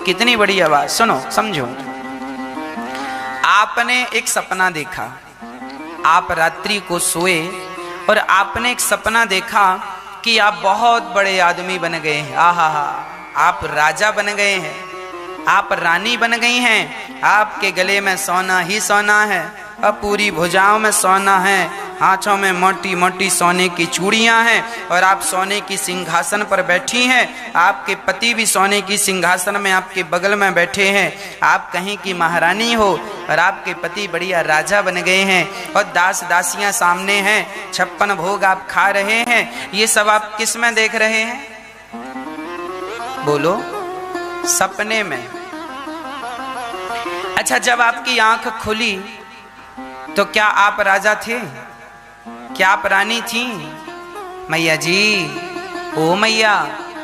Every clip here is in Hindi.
कितनी बड़ी आवाज। सुनो समझो, आपने एक सपना देखा, आप रात्रि को सोए और आपने एक सपना देखा कि आप बहुत बड़े आदमी बन गए हैं। आहा हा, आप राजा बन गए हैं, आप रानी बन गई हैं, आपके गले में सोना ही सोना है, अब पूरी भुजाओं में सोना है, हाथों में मोटी मोटी सोने की चूड़ियां हैं और आप सोने की सिंहासन पर बैठी हैं। आपके पति भी सोने की सिंहासन में आपके बगल में बैठे हैं। आप कहीं की महारानी हो और आपके पति बढ़िया राजा बन गए हैं और दास दासियां सामने हैं, 56 भोग आप खा रहे हैं। ये सब आप किस में देख रहे हैं? बोलो, सपने में। अच्छा, जब आपकी आंख खुली तो क्या आप राजा थे? क्या आप रानी थी? मैया जी, ओ मैया,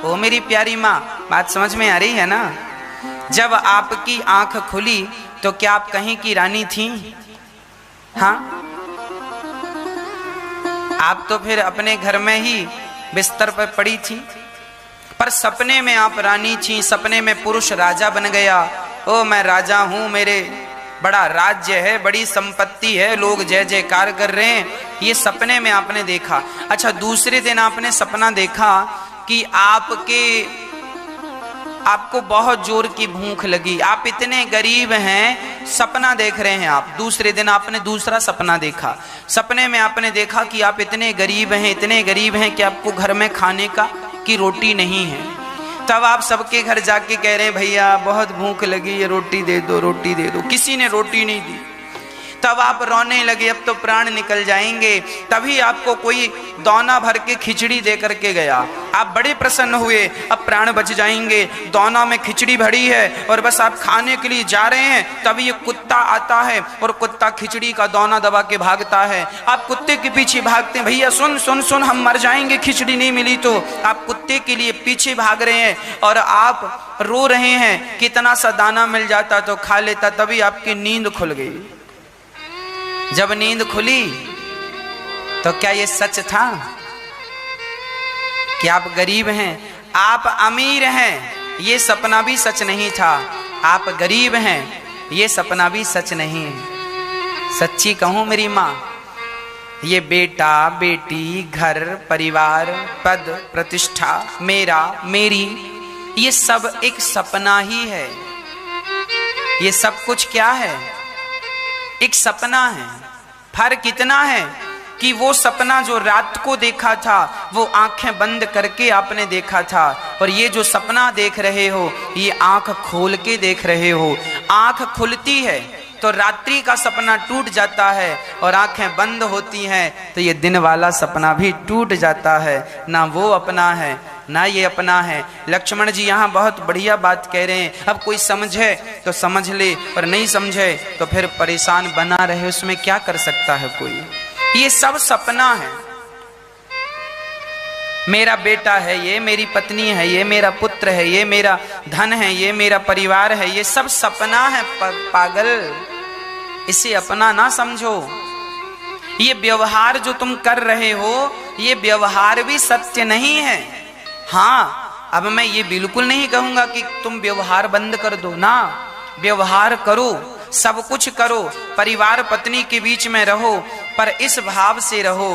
ओ मेरी प्यारी माँ, बात समझ में आ रही है ना? जब आपकी आंख खुली तो क्या आप कहीं की रानी थी? हाँ, आप तो फिर अपने घर में ही बिस्तर पर पड़ी थी, पर सपने में आप रानी थी, सपने में पुरुष राजा बन गया। ओ मैं राजा हूं, मेरे बड़ा राज्य है, बड़ी संपत्ति है, लोग जय जयकार कर रहे हैं, ये सपने में आपने देखा। अच्छा, दूसरे दिन आपने सपना देखा कि आपको बहुत जोर की भूख लगी, आप इतने गरीब हैं, सपना देख रहे हैं आप। दूसरे दिन आपने दूसरा सपना देखा, सपने में आपने देखा कि आप इतने गरीब हैं, इतने गरीब हैं कि आपको घर में खाने की रोटी नहीं है। तब आप सबके घर जाके कह रहे हैं भैया बहुत भूख लगी है, रोटी दे दो, रोटी दे दो। किसी ने रोटी नहीं दी। तब आप रोने लगे, अब तो प्राण निकल जाएंगे। तभी आपको कोई दौना भर के खिचड़ी दे करके गया, आप बड़े प्रसन्न हुए, अब प्राण बच जाएंगे, दौना में खिचड़ी भरी है और बस आप खाने के लिए जा रहे हैं। तभी ये कुत्ता आता है और कुत्ता खिचड़ी का दौना दबा के भागता है। आप कुत्ते के पीछे भागते हैं, भैया सुन सुन सुन, हम मर जाएंगे, खिचड़ी नहीं मिली तो। आप कुत्ते के लिए पीछे भाग रहे हैं और आप रो रहे हैं, कितना सा दाना मिल जाता तो खा लेता। तभी आपकी नींद खुल गई। जब नींद खुली तो क्या ये सच था कि आप गरीब हैं, आप अमीर हैं? ये सपना भी सच नहीं था। आप गरीब हैं, ये सपना भी सच नहीं है। सच्ची कहूं मेरी माँ, ये बेटा बेटी, घर परिवार, पद प्रतिष्ठा, मेरा मेरी, ये सब एक सपना ही है। ये सब कुछ क्या है? एक सपना है। फर्क इतना है कि वो सपना जो रात को देखा था वो आंखें बंद करके आपने देखा था, और ये जो सपना देख रहे हो ये आंख खोल के देख रहे हो। आंख खुलती है तो रात्रि का सपना टूट जाता है और आंखें बंद होती हैं तो ये दिन वाला सपना भी टूट जाता है। ना वो अपना है ना ये अपना है। लक्ष्मण जी यहाँ बहुत बढ़िया बात कह रहे हैं। अब कोई समझे तो समझ ले और नहीं समझे तो फिर परेशान बना रहे, उसमें क्या कर सकता है कोई। ये सब सपना है। मेरा बेटा है, ये मेरी पत्नी है, ये मेरा पुत्र है, ये मेरा धन है, ये मेरा परिवार है, ये सब सपना है। पागल, इसे अपना ना समझो। ये व्यवहार जो तुम कर रहे हो ये व्यवहार भी सत्य नहीं है। हाँ, अब मैं ये बिल्कुल नहीं कहूंगा कि तुम व्यवहार बंद कर दो ना, व्यवहार करो, सब कुछ करो, परिवार पत्नी के बीच में रहो, पर इस भाव से रहो,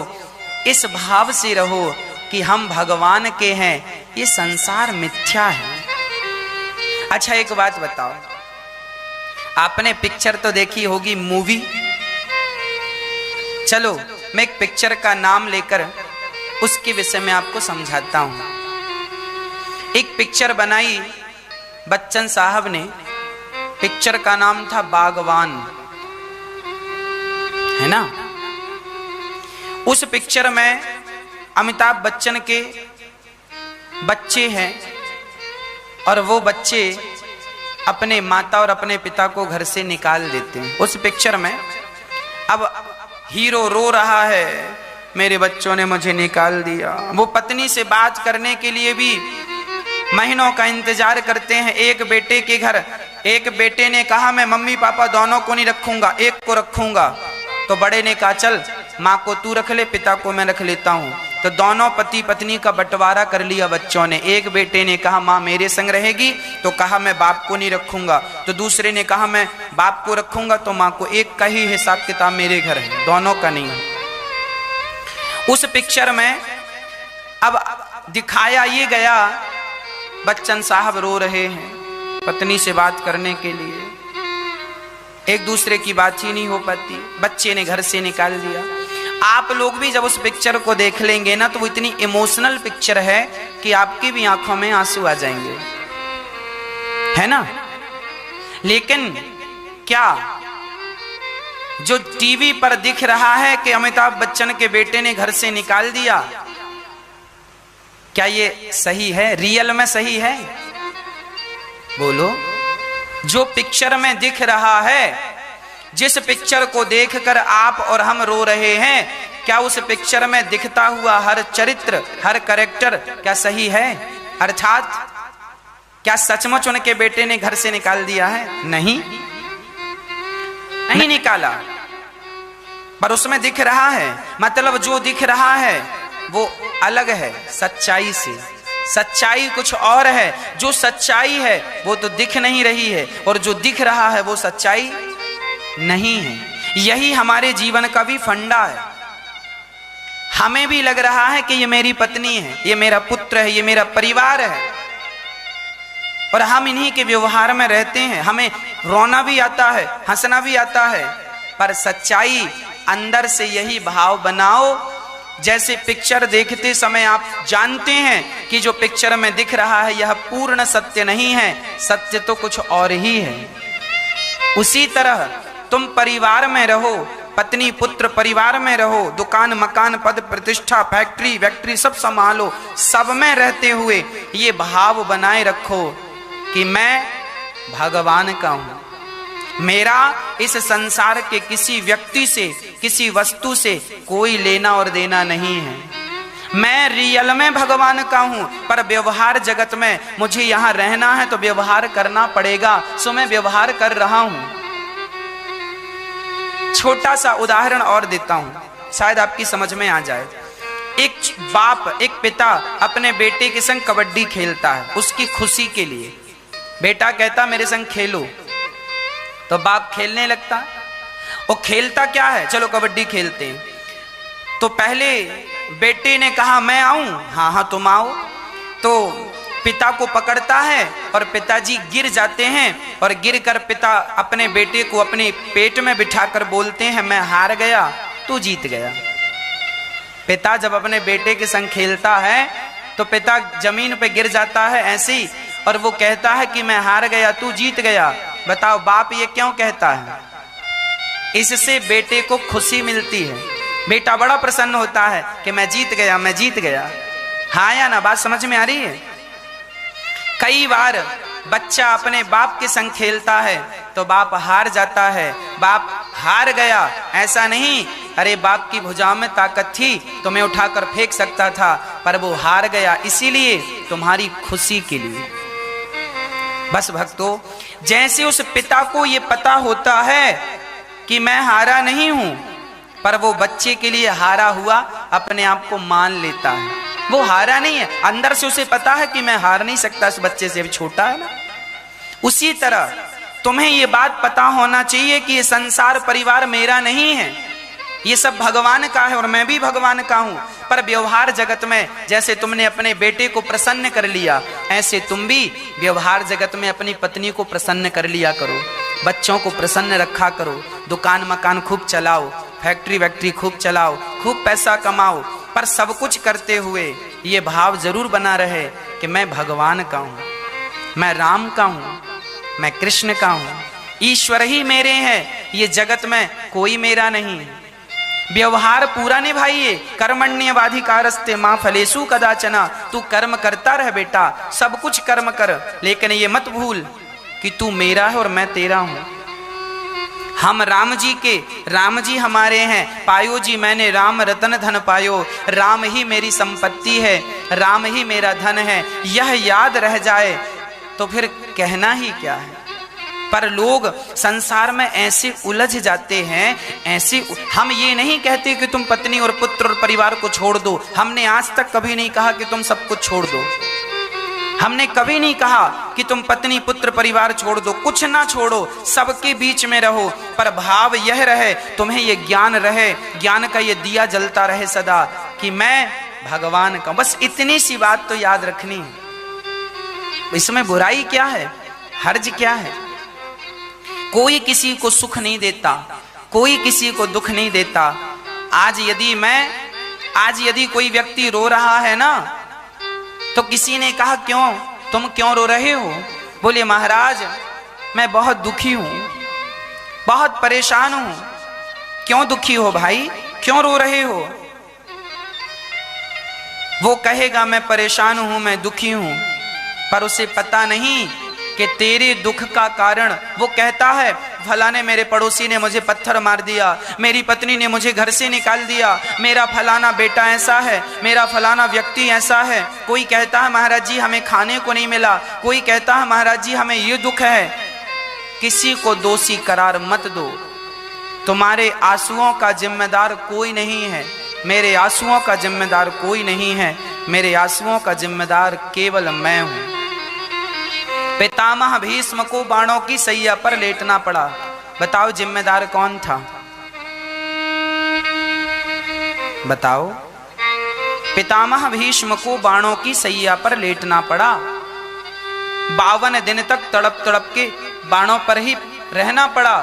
इस भाव से रहो कि हम भगवान के हैं, ये संसार मिथ्या है। अच्छा एक बात बताओ, आपने पिक्चर तो देखी होगी, मूवी। चलो मैं एक पिक्चर का नाम लेकर उसके विषय में आपको समझाता हूं। एक पिक्चर बनाई बच्चन साहब ने, पिक्चर का नाम था बागवान, है ना। उस पिक्चर में अमिताभ बच्चन के बच्चे हैं और वो बच्चे अपने माता और अपने पिता को घर से निकाल देते हैं। उस पिक्चर में अब हीरो रो रहा है, मेरे बच्चों ने मुझे निकाल दिया। वो पत्नी से बात करने के लिए भी महीनों का इंतजार करते हैं। एक बेटे के घर एक बेटे ने कहा मैं मम्मी पापा दोनों को नहीं रखूंगा, एक को रखूंगा। तो बड़े ने कहा चल माँ को तू रख ले, पिता को मैं रख लेता हूँ। तो तो दोनों पति पत्नी का बंटवारा कर लिया बच्चों ने। एक बेटे ने कहा माँ मेरे संग रहेगी, तो कहा मैं बाप को नहीं रखूंगा। तो दूसरे ने कहा मैं बाप को रखूंगा, तो माँ को। एक का ही हिसाब किताब मेरे घर है, दोनों का नहीं है। उस पिक्चर में अब दिखाया ये गया, बच्चन साहब रो रहे हैं पत्नी से बात करने के लिए, एक दूसरे की बात ही नहीं हो पाती, बच्चे ने घर से निकाल दिया। आप लोग भी जब उस पिक्चर को देख लेंगे ना, तो वो इतनी इमोशनल पिक्चर है कि आपकी भी आंखों में आंसू आ जाएंगे, है ना। लेकिन क्या जो टीवी पर दिख रहा है कि अमिताभ बच्चन के बेटे ने घर से निकाल दिया, क्या ये सही है? रियल में सही है? बोलो। जो पिक्चर में दिख रहा है, जिस पिक्चर को देखकर आप और हम रो रहे हैं, क्या उस पिक्चर में दिखता हुआ हर चरित्र, हर कैरेक्टर क्या सही है? अर्थात क्या सचमुच उनके बेटे ने घर से निकाल दिया है? नहीं निकाला, पर उसमें दिख रहा है। मतलब जो दिख रहा है वो अलग है सच्चाई से। सच्चाई कुछ और है। जो सच्चाई है वो तो दिख नहीं रही है, और जो दिख रहा है वो सच्चाई नहीं है। यही हमारे जीवन का भी फंडा है। हमें भी लग रहा है कि ये मेरी पत्नी है, ये मेरा पुत्र है, ये मेरा परिवार है, और हम इन्हीं के व्यवहार में रहते हैं। हमें रोना भी आता है, हंसना भी आता है, पर सच्चाई अंदर से यही भाव बनाओ। जैसे पिक्चर देखते समय आप जानते हैं कि जो पिक्चर में दिख रहा है यह पूर्ण सत्य नहीं है, सत्य तो कुछ और ही है। उसी तरह तुम परिवार में रहो, पत्नी पुत्र परिवार में रहो, दुकान मकान पद प्रतिष्ठा फैक्ट्री वैक्ट्री सब संभालो, सब में रहते हुए ये भाव बनाए रखो कि मैं भगवान का हूं। मेरा इस संसार के किसी व्यक्ति से, किसी वस्तु से कोई लेना और देना नहीं है। मैं रियल में भगवान का हूं, पर व्यवहार जगत में मुझे यहां रहना है तो व्यवहार करना पड़ेगा, सो मैं व्यवहार कर रहा हूं। छोटा सा उदाहरण और देता हूं, शायद आपकी समझ में आ जाए। एक बाप, एक पिता अपने बेटे के संग कबड्डी खेलता है उसकी खुशी के लिए। बेटा कहता मेरे संग खेलो, तो बाप खेलने लगता। वो खेलता क्या है, चलो कबड्डी खेलते हैं। तो पहले बेटे ने कहा मैं आऊं, हाँ हाँ तुम आओ। तो पिता को पकड़ता है और पिताजी गिर जाते हैं, और गिरकर पिता अपने बेटे को अपने पेट में बिठाकर बोलते हैं मैं हार गया, तू जीत गया। पिता जब अपने बेटे के संग खेलता है तो पिता जमीन पे गिर जाता है ऐसे ही, और वो कहता है कि मैं हार गया, तू जीत गया। बताओ बाप ये क्यों कहता है? इससे बेटे को खुशी मिलती है, बेटा बड़ा प्रसन्न होता है कि मैं जीत गया, मैं जीत गया। हाँ या ना, बात समझ में आ रही है? कई बार बच्चा अपने बाप के संग खेलता है तो बाप हार जाता है, बाप हार गया ऐसा नहीं, अरे बाप की भुजाओं में ताकत थी तो मैं उठाकर फेंक सकता था, पर वो हार गया इसीलिए तुम्हारी खुशी के लिए। बस भक्तों, जैसे उस पिता को ये पता होता है कि मैं हारा नहीं हूं, पर वो बच्चे के लिए हारा हुआ अपने आप को मान लेता है। वो हारा नहीं है, अंदर से उसे पता है कि मैं हार नहीं सकता इस बच्चे से, अभी छोटा है ना। उसी तरह तुम्हें ये बात पता होना चाहिए कि ये संसार परिवार मेरा नहीं है, ये सब भगवान का है और मैं भी भगवान का हूं। पर व्यवहार जगत में जैसे तुमने अपने बेटे को प्रसन्न कर लिया, ऐसे तुम भी व्यवहार जगत में अपनी पत्नी को प्रसन्न कर लिया करो, बच्चों को प्रसन्न रखा करो, दुकान मकान खूब चलाओ, फैक्ट्री वैक्ट्री खूब चलाओ, खूब पैसा कमाओ, पर सब कुछ करते हुए ये भाव जरूर बना रहे कि मैं भगवान का हूं, मैं राम का हूं, मैं कृष्ण का हूं, ईश्वर ही मेरे हैं, ये जगत में कोई मेरा नहीं। व्यवहार पूरा निभाइए। कर्मण्यवाधिकारस्ते मां फलेषु कदाचन। तू कर्म करता रह बेटा, सब कुछ कर्म कर, लेकिन ये मत भूल कि तू मेरा है और मैं तेरा हूं। हम राम जी के, राम जी हमारे हैं। पायो जी मैंने राम रतन धन पायो, राम ही मेरी संपत्ति है, राम ही मेरा धन है। यह याद रह जाए तो फिर कहना ही क्या है। पर लोग संसार में ऐसे उलझ जाते हैं, ऐसे। हम ये नहीं कहते कि तुम पत्नी और पुत्र और परिवार को छोड़ दो। हमने आज तक कभी नहीं कहा कि तुम सब कुछ छोड़ दो। हमने कभी नहीं कहा कि तुम पत्नी पुत्र परिवार छोड़ दो। कुछ ना छोड़ो, सबके बीच में रहो, पर भाव यह रहे, तुम्हें ये ज्ञान रहे, ज्ञान का ये दिया जलता रहे सदा कि मैं भगवान का। बस इतनी सी बात तो याद रखनी है। इसमें बुराई क्या है, हर्ज क्या है? कोई किसी को सुख नहीं देता, कोई किसी को दुख नहीं देता। आज यदि कोई व्यक्ति रो रहा है ना, तो किसी ने कहा क्यों, तुम क्यों रो रहे हो? बोले महाराज मैं बहुत दुखी हूं, बहुत परेशान हूं। क्यों दुखी हो भाई, क्यों रो रहे हो? वो कहेगा मैं परेशान हूं, मैं दुखी हूं, पर उसे पता नहीं कि तेरे दुख का कारण, वो कहता है फलाने मेरे पड़ोसी ने मुझे पत्थर मार दिया, मेरी पत्नी ने मुझे घर से निकाल दिया, मेरा फलाना बेटा ऐसा है, मेरा फलाना व्यक्ति ऐसा है। कोई कहता है महाराज जी हमें खाने को नहीं मिला, कोई कहता है महाराज जी हमें ये दुख है। किसी को दोषी करार मत दो। तुम्हारे आंसुओं का जिम्मेदार कोई नहीं है, मेरे आंसुओं का जिम्मेदार कोई नहीं है, मेरे आंसुओं का जिम्मेदार केवल मैं हूं। पितामह भीष्म को बाणों की सैया पर लेटना पड़ा। बताओ जिम्मेदार कौन था? बताओ। पितामह भीष्म को बाणों की सैया पर लेटना पड़ा। 52 दिन तक तड़प तड़प के बाणों पर ही रहना पड़ा।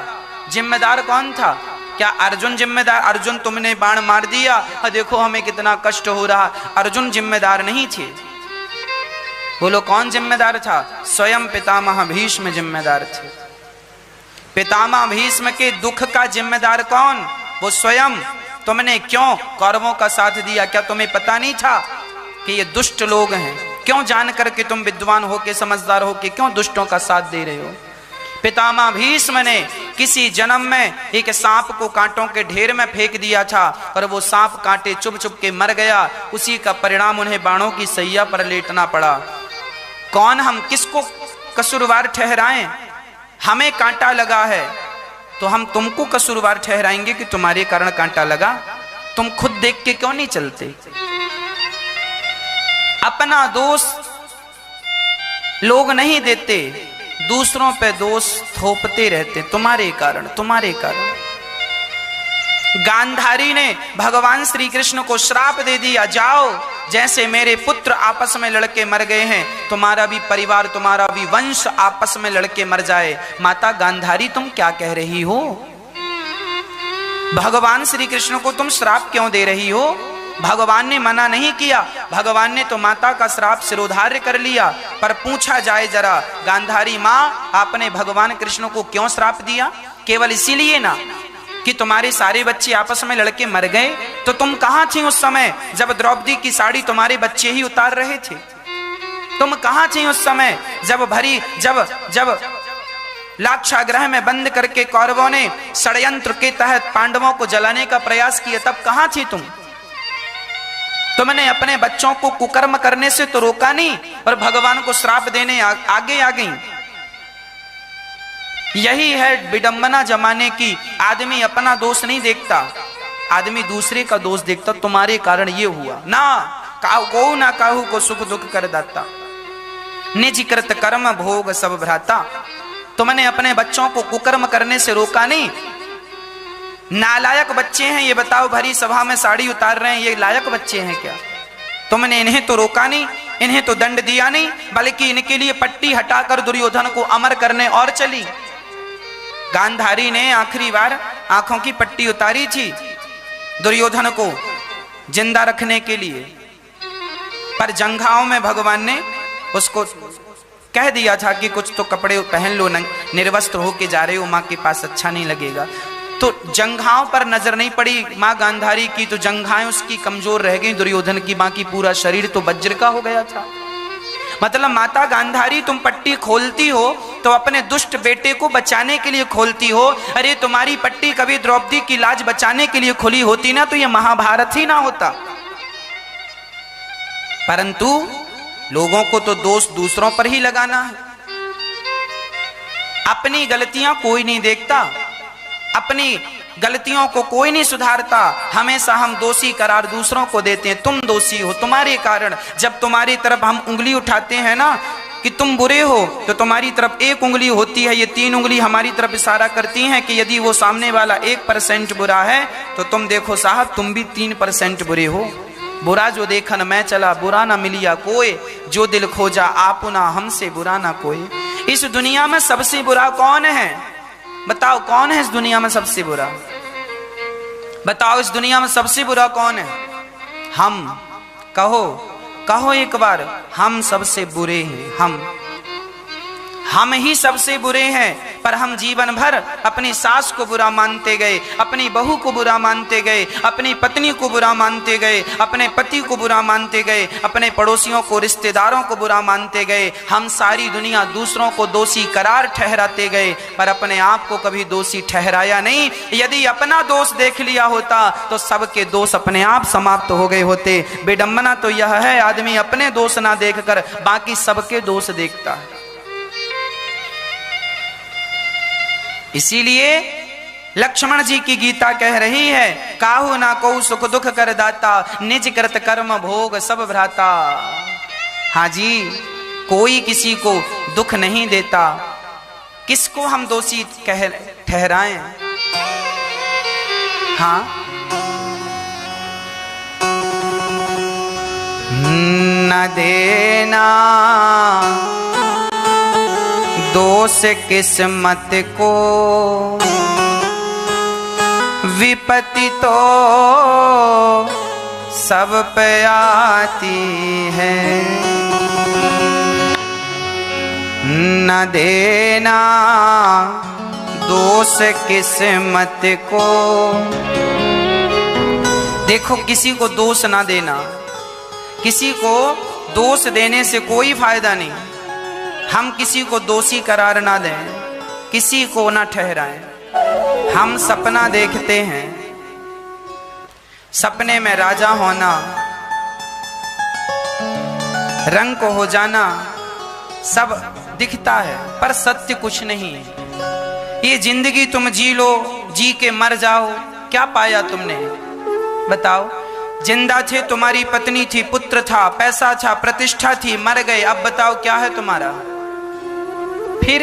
जिम्मेदार कौन था? क्या अर्जुन जिम्मेदार? अर्जुन तुमने बाण मार दिया, देखो हमें कितना कष्ट हो रहा। अर्जुन जिम्मेदार नहीं थे। बोलो कौन जिम्मेदार था? स्वयं पितामह भीष्म जिम्मेदार थे। पितामह भीष्म के दुख का जिम्मेदार कौन? वो स्वयं। तुमने क्यों कौरवों का साथ दिया? क्या तुम्हें पता नहीं था कि ये दुष्ट लोग हैं? क्यों जान करके तुम विद्वान हो के, समझदार हो के क्यों दुष्टों का साथ दे रहे हो? पितामह भीष्म ने किसी जन्म में एक सांप को कांटों के ढेर में फेंक दिया था और वो सांप कांटे चुभ चुभ के मर गया। उसी का परिणाम उन्हें बाणों की सैया पर लेटना पड़ा। कौन हम किसको कसूरवार ठहराएं? हमें कांटा लगा है तो हम तुमको कसूरवार ठहराएंगे कि तुम्हारे कारण कांटा लगा? तुम खुद देख के क्यों नहीं चलते? अपना दोष लोग नहीं देते, दूसरों पे दोष थोपते रहते। तुम्हारे कारण, तुम्हारे कारण। गांधारी ने भगवान श्री कृष्ण को श्राप दे दिया, जाओ जैसे मेरे पुत्र आपस में लड़के मर गए हैं, तुम्हारा भी परिवार, तुम्हारा भी वंश आपस में लड़के मर जाए। माता गांधारी तुम क्या कह रही हो? भगवान श्री कृष्ण को तुम श्राप क्यों दे रही हो? भगवान ने मना नहीं किया, भगवान ने तो माता का श्राप सिरोधार्य कर लिया। पर पूछा जाए जरा, गांधारी माँ आपने भगवान कृष्ण को क्यों श्राप दिया? केवल इसीलिए ना कि तुम्हारे सारे बच्चे आपस में लड़के मर गए? तो तुम कहां थी उस समय जब द्रौपदी की साड़ी तुम्हारे बच्चे ही उतार रहे थे? तुम कहां थी उस समय जब लाक्षागृह में बंद करके कौरवों ने षड्यंत्र के तहत पांडवों को जलाने का प्रयास किया? तब कहां थी तुम? तुमने अपने बच्चों को कुकर्म करने से तो रोका नहीं और भगवान को श्राप देने आगे आ गई। यही है विडंबना जमाने की। आदमी अपना दोष नहीं देखता, आदमी दूसरे का दोष देखता। तुम्हारे कारण ये हुआ ना, को ना काहू को सुख दुख कर दाता, निज कृत कर्म भोग सब भ्राता। तुमने अपने बच्चों को कुकर्म करने से रोका नहीं। नालायक बच्चे हैं ये बताओ, भरी सभा में साड़ी उतार रहे हैं, ये लायक बच्चे हैं क्या? तुमने इन्हें तो रोका नहीं, इन्हें तो दंड दिया नहीं, बल्कि इनके लिए पट्टी हटाकर दुर्योधन को अमर करने और चली। गांधारी ने आखिरी बार आंखों की पट्टी उतारी थी दुर्योधन को जिंदा रखने के लिए, पर जंघाओं में भगवान ने उसको कह दिया था कि कुछ तो कपड़े पहन लो, निर्वस्त्र होके जा रहे हो माँ के पास, अच्छा नहीं लगेगा। तो जंघाओं पर नजर नहीं पड़ी माँ गांधारी की, तो जंघाएं उसकी कमजोर रह गई दुर्योधन की, बाकी पूरा शरीर तो वज्र का हो गया था। मतलब माता गांधारी तुम पट्टी खोलती हो तो अपने दुष्ट बेटे को बचाने के लिए खोलती हो। अरे तुम्हारी पट्टी कभी द्रौपदी की लाज बचाने के लिए खुली होती ना तो ये महाभारत ही ना होता। परंतु लोगों को तो दोष दूसरों पर ही लगाना है। अपनी गलतियां कोई नहीं देखता, अपनी गलतियों को कोई नहीं सुधारता, हमेशा हम दोषी करार दूसरों को देते हैं। तुम दोषी हो, तुम्हारे कारण। जब तुम्हारी तरफ हम उंगली उठाते हैं ना कि तुम बुरे हो, तो तुम्हारी तरफ एक उंगली होती है, ये 3 उंगली हमारी तरफ इशारा करती हैं कि यदि वो सामने वाला 1% बुरा है तो तुम देखो साहब तुम भी 3% बुरे हो। बुरा जो देखन मैं चला, बुरा ना मिलिया कोई, जो दिल खोजा आपुना हमसे बुरा ना कोई। इस दुनिया में सबसे बुरा कौन है? बताओ कौन है इस दुनिया में सबसे बुरा? बताओ इस दुनिया में सबसे बुरा कौन है? हम। कहो कहो एक बार, हम सबसे बुरे हैं। हम ही सबसे बुरे हैं। पर हम जीवन भर अपनी सास को बुरा मानते गए, अपनी बहू को बुरा मानते गए, अपनी पत्नी को बुरा मानते गए, अपने पति को बुरा मानते गए, अपने पड़ोसियों को, रिश्तेदारों को बुरा मानते गए। हम सारी दुनिया दूसरों को दोषी करार ठहराते गए, पर अपने आप को कभी दोषी ठहराया नहीं। यदि अपना दोष देख लिया होता तो सबके दोष अपने आप समाप्त हो गए होते। विडंबना तो यह है, आदमी अपने दोष ना देखकर बाकी सबके दोष देखता है। इसीलिए लक्ष्मण जी की गीता कह रही है, काहू ना को सुख दुख कर दाता, निज कृत कर्म भोग सब भ्राता। हाँ जी, कोई किसी को दुख नहीं देता। किसको हम दोषी ठहराएं? हाँ, न देना दोष किस्मत को, विपत्ति तो सब पे आती है। न देना दोष किस्मत को। देखो, किसी को दोष ना देना, किसी को दोष देने से कोई फायदा नहीं। हम किसी को दोषी करार ना दें, किसी को ना ठहराएं। हम सपना देखते हैं, सपने में राजा होना, रंग को हो जाना, सब दिखता है पर सत्य कुछ नहीं है। ये जिंदगी तुम जी लो, जी के मर जाओ, क्या पाया तुमने? बताओ। जिंदा थे, तुम्हारी पत्नी थी, पुत्र था, पैसा था, प्रतिष्ठा थी, मर गए। अब बताओ क्या है तुम्हारा? फिर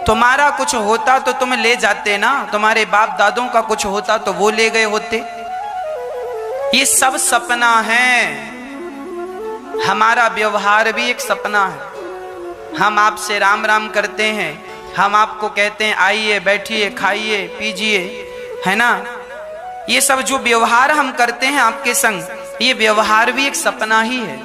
तुम्हारा कुछ होता तो तुम ले जाते ना, तुम्हारे बाप दादों का कुछ होता तो वो ले गए होते। ये सब सपना है। हमारा व्यवहार भी एक सपना है। हम आपसे राम राम करते हैं, हम आपको कहते हैं आइए, बैठिए, खाइए, पीजिए, है ना? ये सब जो व्यवहार हम करते हैं आपके संग, ये व्यवहार भी एक सपना ही है,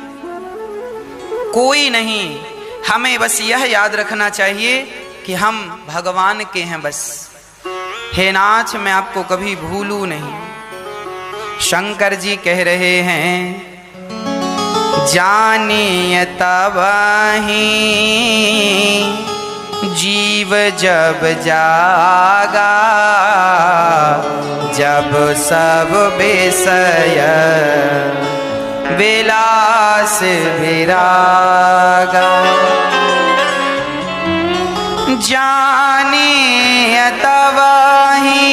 कोई नहीं। हमें बस यह याद रखना चाहिए कि हम भगवान के हैं बस। हे नाथ, मैं आपको कभी भूलूं नहीं। शंकर जी कह रहे हैं, जानिए तबहि जीव जब जागा, जब सब विषय विलास विरागा। जानिए तबहि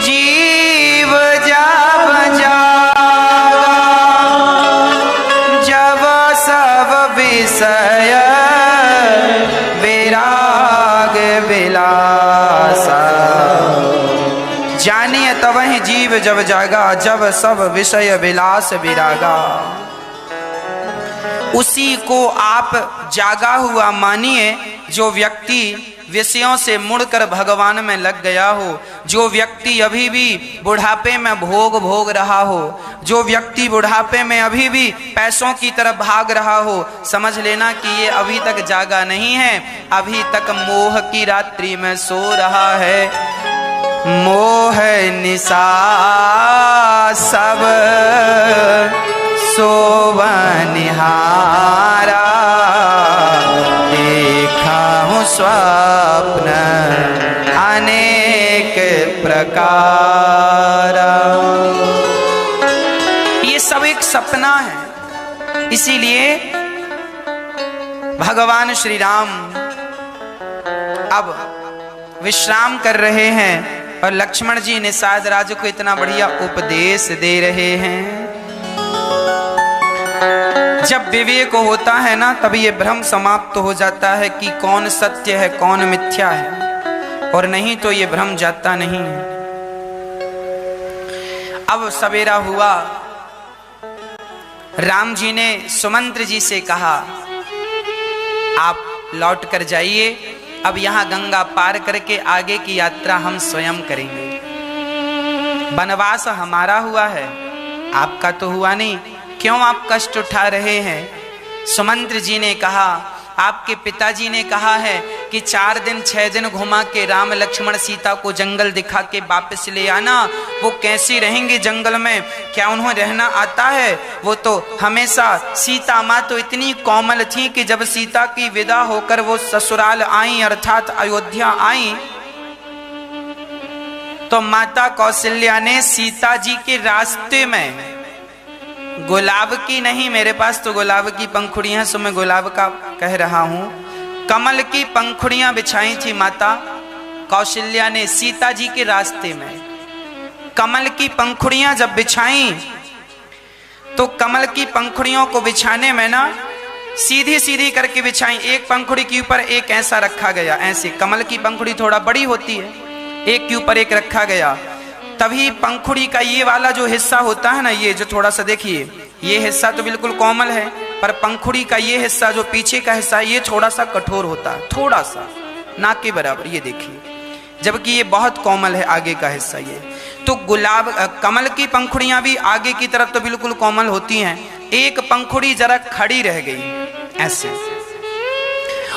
जीव जब जागा, जब सब विषय विराग विलासा। जानिए तबहि जीव जब जागा, जब सब विषय विलास विरागा। उसी को आप जागा हुआ मानिए जो व्यक्ति विषयों से मुड़कर भगवान में लग गया हो, जो व्यक्ति अभी भी बुढ़ापे में भोग रहा हो, जो व्यक्ति बुढ़ापे में अभी भी पैसों की तरफ भाग रहा हो, समझ लेना कि ये अभी तक जागा नहीं है, अभी तक मोह की रात्रि में सो रहा है। मोह निशा सब सोवनिहारा, देखा हूँ स्वप्न अनेक प्रकार। ये सब एक सपना है। इसीलिए भगवान श्री राम अब विश्राम कर रहे हैं और लक्ष्मण जी निषाद राज को इतना बढ़िया उपदेश दे रहे हैं। जब विवेक होता है ना, तभी ये भ्रम समाप्त हो जाता है कि कौन सत्य है कौन मिथ्या है, और नहीं तो ये भ्रम जाता नहीं है। अब सवेरा हुआ, राम जी ने सुमंत्र जी से कहा आप लौट कर जाइए, अब यहां गंगा पार करके आगे की यात्रा हम स्वयं करेंगे। वनवास हमारा हुआ है, आपका तो हुआ नहीं, क्यों आप कष्ट उठा रहे हैं? सुमंत्र जी ने कहा आपके पिताजी ने कहा है कि 4 दिन 6 दिन घुमा के राम लक्ष्मण सीता को जंगल दिखा के वापस ले आना। वो कैसे रहेंगे जंगल में, क्या उन्हें रहना आता है? वो तो हमेशा, सीता माँ तो इतनी कोमल थी कि जब सीता की विदा होकर वो ससुराल आई अर्थात अयोध्या आई, तो माता कौशल्या ने सीता जी के रास्ते में गुलाब की नहीं, मेरे पास तो गुलाब की पंखुड़ियां, सो मैं गुलाब का कह रहा हूं, कमल की पंखुड़ियां बिछाई थी माता कौशल्या ने सीता जी के रास्ते में। कमल की पंखुड़ियां जब बिछाई तो कमल की पंखुड़ियों को बिछाने में ना सीधी सीधी करके बिछाई, एक पंखुड़ी के ऊपर एक ऐसा रखा गया, ऐसे कमल की पंखुड़ी थोड़ा बड़ी होती है, एक के ऊपर एक रखा गया। तभी पंखुड़ी का ये वाला जो हिस्सा होता है ना, ये जो थोड़ा सा देखिए, ये हिस्सा तो बिल्कुल कोमल है, पर पंखुड़ी का ये हिस्सा जो पीछे का हिस्सा है ये थोड़ा सा कठोर होता है, थोड़ा सा नाक के बराबर, ये देखिए, जबकि ये बहुत कोमल है आगे का हिस्सा। ये तो गुलाब कमल की पंखुड़ियां भी आगे की तरफ तो बिल्कुल कोमल होती हैं, एक पंखुड़ी जरा खड़ी रह गई ऐसे।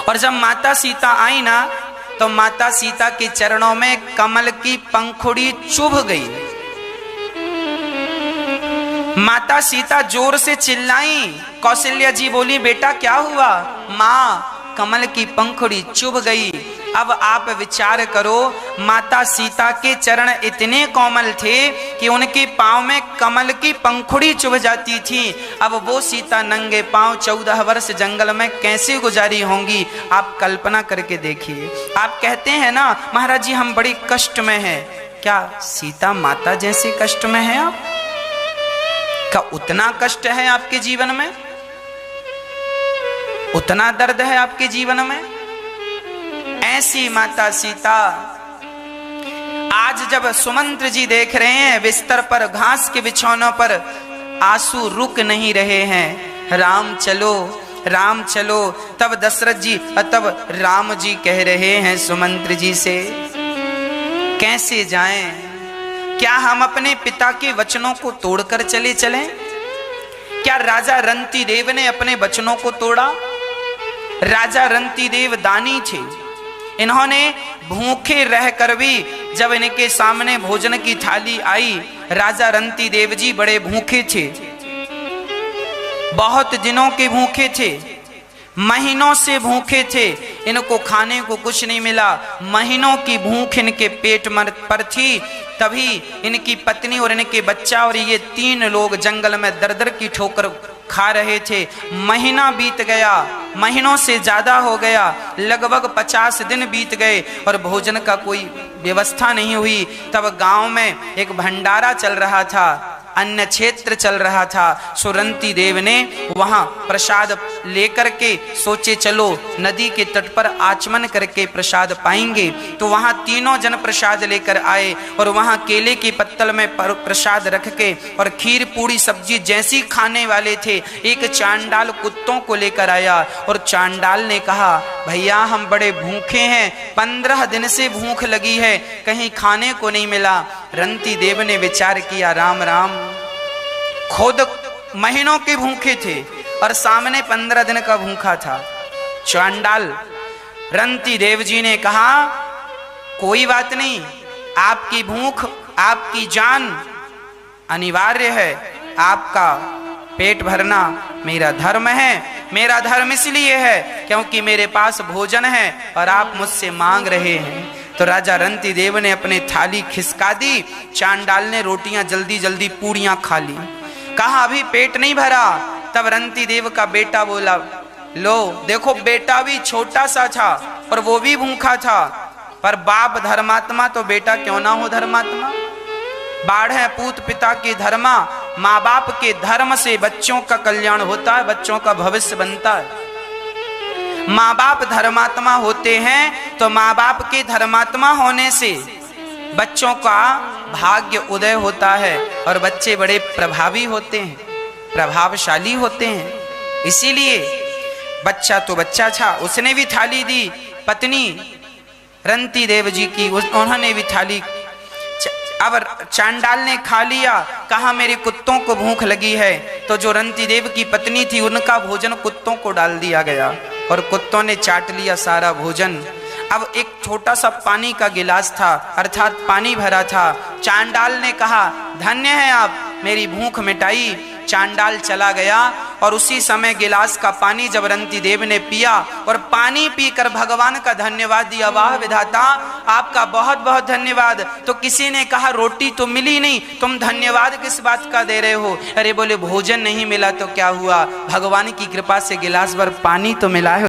और जब माता सीता आई ना, तो माता सीता के चरणों में कमल की पंखुड़ी चुभ गई। माता सीता जोर से चिल्लाई, कौशल्या जी बोली बेटा क्या हुआ? माँ कमल की पंखुड़ी चुभ गई। अब आप विचार करो, माता सीता के चरण इतने कोमल थे कि उनके पांव में कमल की पंखुड़ी चुभ जाती थी। अब वो सीता नंगे पांव 14 वर्ष जंगल में कैसे गुजारी होंगी, आप कल्पना करके देखिए। आप कहते हैं ना महाराज जी हम बड़ी कष्ट में हैं, क्या सीता माता जैसे कष्ट में हैं आप? क्या उतना कष्ट है आपके जीवन में, उतना दर्द है आपके जीवन में? ऐसी माता सीता आज जब सुमंत्र जी देख रहे हैं बिस्तर पर घास के बिछौनों पर आंसू रुक नहीं रहे हैं, राम चलो राम चलो। तब दशरथ जी तब राम जी कह रहे हैं सुमंत्र जी से कैसे जाएं? क्या हम अपने पिता के वचनों को तोड़कर चले चलें? क्या राजा रंती देव ने अपने वचनों को तोड़ा? राजा रंती देव दानी थे, इन्होंने भूखे रहकर भी जब इनके सामने भोजन की थाली आई, राजा रंती देव जी बड़े भूखे थे, बहुत दिनों के भूखे थे, महीनों से भूखे थे, इनको खाने को कुछ नहीं मिला, महीनों की भूख इनके पेट पर थी। तभी इनकी पत्नी और इनके बच्चा और ये 3 लोग जंगल में दर दर की ठोकर खा रहे थे। महीना बीत गया, महीनों से ज्यादा हो गया, लगभग 50 दिन बीत गए और भोजन का कोई व्यवस्था नहीं हुई। तब गांव में एक भंडारा चल रहा था, अन्य क्षेत्र चल रहा था। सुरंती देव ने वहां प्रसाद लेकर के सोचे चलो नदी के तट पर आचमन करके प्रसाद पाएंगे। तो वहां तीनों जन प्रसाद लेकर आए और वहां केले के पत्तल में प्रसाद रख के और खीर पूड़ी सब्जी जैसी खाने वाले थे, एक चांडाल कुत्तों को लेकर आया और चांडाल ने कहा भैया हम बड़े भूखे हैं, 15 दिन से भूख लगी है, कहीं खाने को नहीं मिला। रंती देव ने विचार किया राम राम, खुद महीनों के भूखे थे और सामने 15 दिन का भूखा था चांडाल। रंती देव जी ने कहा कोई बात नहीं, आपकी भूख आपकी जान अनिवार्य है, आपका पेट भरना मेरा धर्म है। मेरा धर्म इसलिए है क्योंकि मेरे पास भोजन है और आप मुझसे मांग रहे हैं। तो राजा रंती देव ने अपने थाली खिसका दी, चांडाल ने रोटियां जल्दी जल्दी पूड़ियां खा ली। कहा अभी पेट नहीं भरा। तब रंती देव का बेटा बोला लो देखो, बेटा भी छोटा सा था और वो भी भूखा था, पर बाप धर्मात्मा तो बेटा क्यों ना हो धर्मात्मा। बाढ़ है पूत पिता की धर्मा, माँ बाप के धर्म से बच्चों का कल्याण होता है, बच्चों का भविष्य बनता है। माँ बाप धर्मात्मा होते हैं तो माँ बाप के धर्मात्मा होने से बच्चों का भाग्य उदय होता है और बच्चे बड़े प्रभावी होते हैं, प्रभावशाली होते हैं। इसीलिए बच्चा तो बच्चा था, उसने भी थाली दी, पत्नी रंती देव जी की, उन्होंने भी थाली। अब चांडाल ने खा लिया, कहा मेरे कुत्तों को भूख लगी है, तो जो रंती देव की पत्नी थी उनका भोजन कुत्तों को डाल दिया गया और कुत्तों ने चाट लिया सारा भोजन। अब एक छोटा सा पानी का गिलास था, अर्थात पानी भरा था। चांडाल ने कहा धन्य है आप, मेरी भूख मिटाई। चांडाल चला गया और उसी समय गिलास का पानी जब रंती देव ने पिया और पानी पीकर भगवान का धन्यवाद दिया, वाह विधाता आपका बहुत बहुत धन्यवाद। तो किसी ने कहा रोटी तो मिली नहीं, तुम धन्यवाद किस बात का दे रहे हो। अरे बोले भोजन नहीं मिला तो क्या हुआ, भगवान की कृपा से गिलास भर पानी तो मिला है।